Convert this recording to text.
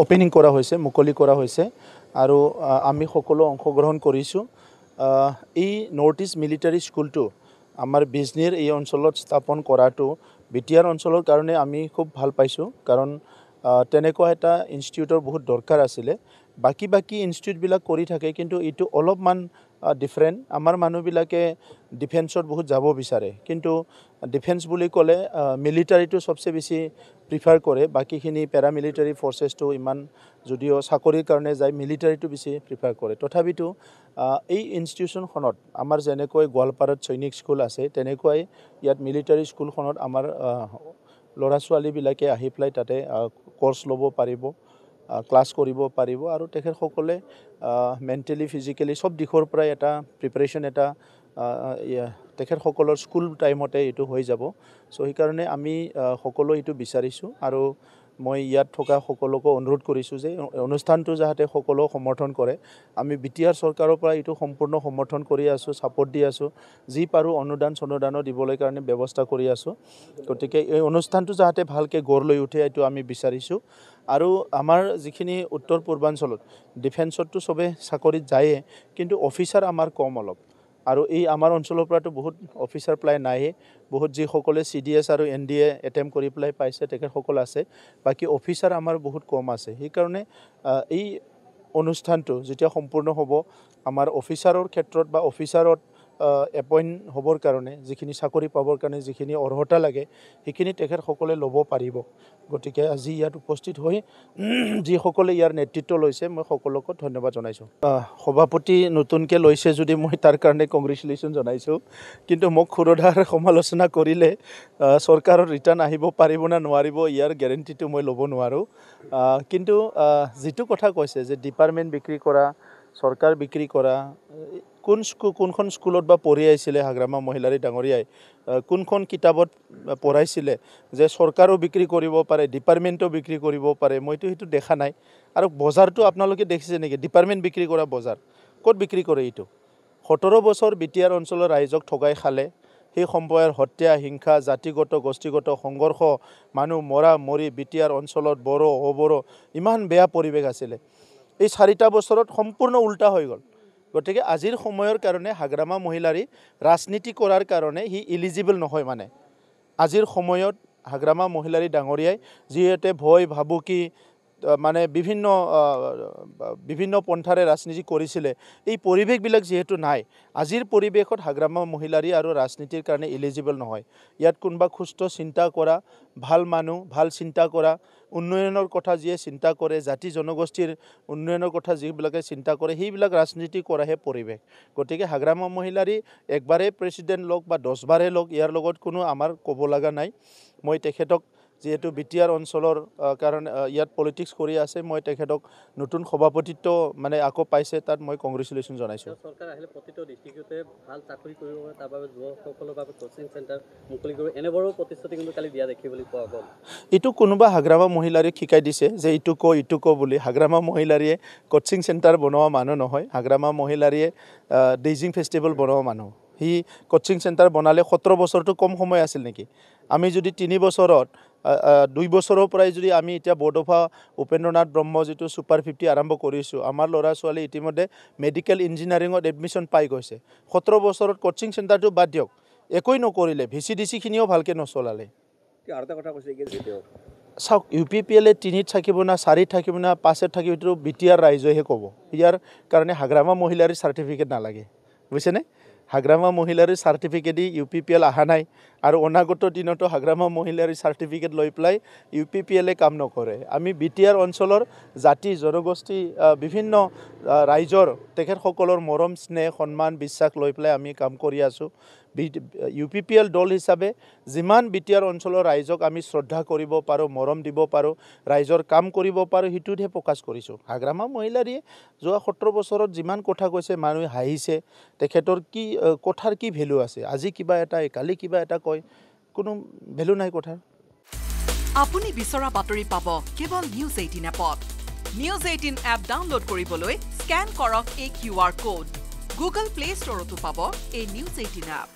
Opening কৰা হৈছে, মুকলি কৰা হৈছে আৰু আমি সকলো অংশগ্ৰহণ কৰিছোঁ। এই নৰ্থ ইষ্ট মিলিটাৰী স্কুলটো আমাৰ বিজনীৰ এই অঞ্চলত স্থাপন কৰাটো বিটিআৰ অঞ্চলৰ কাৰণে আমি খুব ভাল পাইছোঁ, কাৰণ তেনেকুৱা এটা ইনষ্টিটিউটৰ বহুত দৰকাৰ আছিলে। বাকী ইনষ্টিটিউটবিলাক কৰি থাকে, কিন্তু এইটো অলপমান ডিফাৰেণ্ট। আমাৰ মানুহবিলাকে ডিফেন্সত বহুত যাব বিচাৰে, কিন্তু ডিফেন্স বুলি ক'লে মিলিটাৰীটো চবচে বেছি প্ৰিফাৰ কৰে। বাকীখিনি পেৰামিলিটাৰী ফৰ্চেছটো ইমান যদিও চাকৰিৰ কাৰণে যায়, মিলিটাৰীটো বেছি প্ৰিফাৰ কৰে। তথাপিতো এই ইনষ্টিটিউশ্যনখনত আমাৰ যেনেকৈ গোৱালপাৰাত সৈনিক স্কুল আছে, তেনেকুৱাই ইয়াত মিলিটাৰী স্কুলখনত আমাৰ ল'ৰা ছোৱালীবিলাকে আহি পেলাই তাতে কৰ্চ ল'ব পাৰিব, ক্লাছ কৰিব পাৰিব আৰু তেখেতসকলে মেণ্টেলি ফিজিকেলি চব দিশৰ পৰাই এটা প্ৰিপাৰেশ্যন এটা তেখেতসকলৰ স্কুল টাইমতে এইটো হৈ যাব। চ' সেইকাৰণে আমি সকলো এইটো বিচাৰিছোঁ আৰু মই ইয়াত থকা সকলোকে অনুৰোধ কৰিছোঁ যে অনুষ্ঠানটো যাতে সকলো সমৰ্থন কৰে। আমি বিটিআৰ চৰকাৰৰ পৰা এইটো সম্পূৰ্ণ সমৰ্থন কৰি আছোঁ, ছাপোৰ্ট দি আছোঁ, যি পাৰোঁ অনুদানো দিবলৈ কাৰণে ব্যৱস্থা কৰি আছোঁ। গতিকে এই অনুষ্ঠানটো যাতে ভালকৈ গঢ় লৈ উঠে এইটো আমি বিচাৰিছোঁ। আৰু আমাৰ যিখিনি উত্তৰ পূৰ্বাঞ্চলত ডিফেন্সতটো চবে চাকৰিত যায়ে, কিন্তু অফিচাৰ আমাৰ কম অলপ। আৰু এই আমাৰ অঞ্চলৰ পৰাতো বহুত অফিচাৰ প্ৰায় নাইয়ে, বহুত যিসকলে CDS আৰু NDA এটেম্প কৰি পেলাই পাইছে তেখেতসকল আছে, বাকী অফিচাৰ আমাৰ বহুত কম আছে। সেইকাৰণে এই অনুষ্ঠানটো যেতিয়া সম্পূৰ্ণ হ'ব, আমাৰ অফিচাৰৰ ক্ষেত্ৰত বা অফিচাৰত এপইণ্ট হ'বৰ কাৰণে যিখিনি চাকৰি পাবৰ কাৰণে যিখিনি অৰ্হতা লাগে সেইখিনি তেখেতসকলে ল'ব পাৰিব। গতিকে আজি ইয়াত উপস্থিত হৈ যিসকলে ইয়াৰ নেতৃত্ব লৈছে মই সকলোকে ধন্যবাদ জনাইছোঁ। সভাপতি নতুনকৈ লৈছে যদি মই তাৰ কাৰণে কংগ্ৰেচুলেশ্যন জনাইছোঁ, কিন্তু মোক খুৰধাৰ সমালোচনা কৰিলে চৰকাৰৰ ৰিটাৰ্ণ আহিব পাৰিব নে নোৱাৰিব ইয়াৰ গেৰেণ্টিটো মই ল'ব নোৱাৰোঁ। কিন্তু যিটো কথা কৈছে যে ডিপাৰ্টমেণ্ট বিক্ৰী কৰা, চৰকাৰ বিক্ৰী কৰা, কোনখন স্কুলত বা পঢ়ি আহিছিলে হাগ্ৰামা মহিলাৰী ডাঙৰীয়াই, কোনখন কিতাপত পঢ়াইছিলে যে চৰকাৰো বিক্ৰী কৰিব পাৰে, ডিপাৰ্টমেণ্টো বিক্ৰী কৰিব পাৰে? মইতো সেইটো দেখা নাই। আৰু বজাৰটো আপোনালোকে দেখিছে নেকি? ডিপাৰ্টমেণ্ট বিক্ৰী কৰা বজাৰ ক'ত বিক্ৰী কৰে? এইটো 17 বছৰ বিটিআৰ অঞ্চলৰ ৰাইজক ঠগাই খালে। সেই সময়ৰ হত্যা, হিংসা, জাতিগত গোষ্ঠীগত সংঘৰ্ষ, মানুহ মৰি বিটিআৰ অঞ্চলত বড়ো অবড়ো ইমান বেয়া পৰিৱেশ আছিলে। এই 4টা বছৰত সম্পূৰ্ণ উল্টা হৈ গ'ল। গতিকে আজিৰ সময়ৰ কাৰণে হাগ্ৰামা মহিলাৰী ৰাজনীতি কৰাৰ কাৰণে সি ইলিজিবল নহয়। মানে আজিৰ সময়ত হাগ্ৰামা মহিলাৰী ডাঙৰীয়াই যিহেতু ভয় ভাবুকি মানে বিভিন্ন পন্থাৰে ৰাজনীতি কৰিছিলে, এই পৰিৱেশবিলাক যিহেতু নাই, আজিৰ পৰিৱেশত হাগ্ৰামা মহিলাৰী আৰু ৰাজনীতিৰ কাৰণে ইলিজিবল নহয়। ইয়াত কোনোবা সুস্থ চিন্তা কৰা, ভাল মানুহ, ভাল চিন্তা কৰা, উন্নয়নৰ কথা যিয়ে চিন্তা কৰে, জাতি জনগোষ্ঠীৰ উন্নয়নৰ কথা যিবিলাকে চিন্তা কৰে, সেইবিলাক ৰাজনীতি কৰাহে পৰিৱেশ। গতিকে হাগ্ৰামা মহিলাৰী একবাৰেই প্ৰেছিডেণ্ট লওক বা 10 বাৰেই লওক, ইয়াৰ লগত কোনো আমাৰ ক'ব লগা নাই। মই তেখেতক যিহেতু বিটিআৰ অঞ্চলৰ কাৰণে ইয়াত পলিটিক্স কৰি আছে, মই তেখেতক নতুন সভাপতিত্ব মানে আকৌ পাইছে, তাত মই কংগ্ৰেচুলেশ্যন জনাইছোঁ। চৰকাৰ আহিলে প্ৰতিটো ডিষ্ট্ৰিক্টতে ভাল চাকৰি কৰিব, তাৰ বাবে যুৱকসকলৰ বাবে কোচিং চেণ্টাৰ মুকলি কৰিব, এনেবোৰো প্ৰতিশ্ৰুতি কিন্তু কালি দিয়া দেখিবলৈ পোৱা গ'ল। এইটো কোনোবা হাগ্ৰামা মহিলাৰীক শিকাই দিছে যে ইটো ক বুলি। হাগ্ৰামা মহিলাৰীয়ে কোচিং চেণ্টাৰ বনোৱা মানুহ নহয়। হাগ্ৰামা মহিলাৰীয়ে ডেইজিং ফেষ্টিভেল বনোৱা মানুহ। সি কোচিং চেণ্টাৰ বনালে 17 বছৰটো কম সময় আছিল নেকি? আমি যদি 3 বছৰত 2 বছৰৰ পৰাই যদি আমি এতিয়া বৰদফা উপেন্দ্ৰনাথ ব্ৰহ্ম যিটো ছুপাৰ 50 আৰম্ভ কৰিছোঁ, আমাৰ ল'ৰা ছোৱালী ইতিমধ্যে মেডিকেল ইঞ্জিনিয়াৰিঙত এডমিশ্যন পাই গৈছে। 17 বছৰত কোচিং চেণ্টাৰটো বাদ দিয়ক, একোৱেই নকৰিলে, VCDCখিনিও ভালকৈ নচলালে। আৰু এটা কথা কৈছে চাওক, UPPL 3ত থাকিব না 4ত থাকিব না 5ত থাকিব, এইটো বিটিআৰ ৰাইজেহে ক'ব। ইয়াৰ কাৰণে হাগ্ৰামা মহিলাৰীৰ চাৰ্টিফিকেট নালাগে, বুজিছেনে? হাগ্ৰামা মহিলাৰীৰ চাৰ্টিফিকেট দি UPPL অহা নাই, আৰু অনাগত দিনতো হাগ্ৰামা মহিলাৰীৰ চাৰ্টিফিকেট লৈ পেলাই UPPL কাম নকৰে। আমি বিটিআৰ অঞ্চলৰ জাতি জনগোষ্ঠী বিভিন্ন ৰাইজৰ তেখেতসকলৰ মৰম স্নেহ সন্মান বিশ্বাস লৈ পেলাই আমি কাম কৰি আছোঁ। UPPL দল হিচাপে যিমান বিটিআৰ অঞ্চলৰ ৰাইজক আমি শ্ৰদ্ধা কৰিব পাৰোঁ, মৰম দিব পাৰোঁ, ৰাইজৰ কাম কৰিব পাৰোঁ, সেইটোতহে ফ'কাছ কৰিছোঁ। হাগ্ৰামা মহিলাৰীয়ে যোৱা 17 বছৰত যিমান কথা কৈছে, মানুহে হাঁহিছে, তেখেতৰ কি কথাৰ কি ভেলু আছে? আজি কিবা এটা কালি কিবা এটা কয়, কোনো ভেলু নাই কথাৰ। আপুনি বিচৰা বাতৰি পাব কেৱল নিউজ 18 এপত। নিউজ 18 এপ ডাউনলোড কৰিবলৈ স্কেন কৰক এই QR কোড। গুগল প্লে ষ্টৰতো পাব এই নিউজ 18 এপ।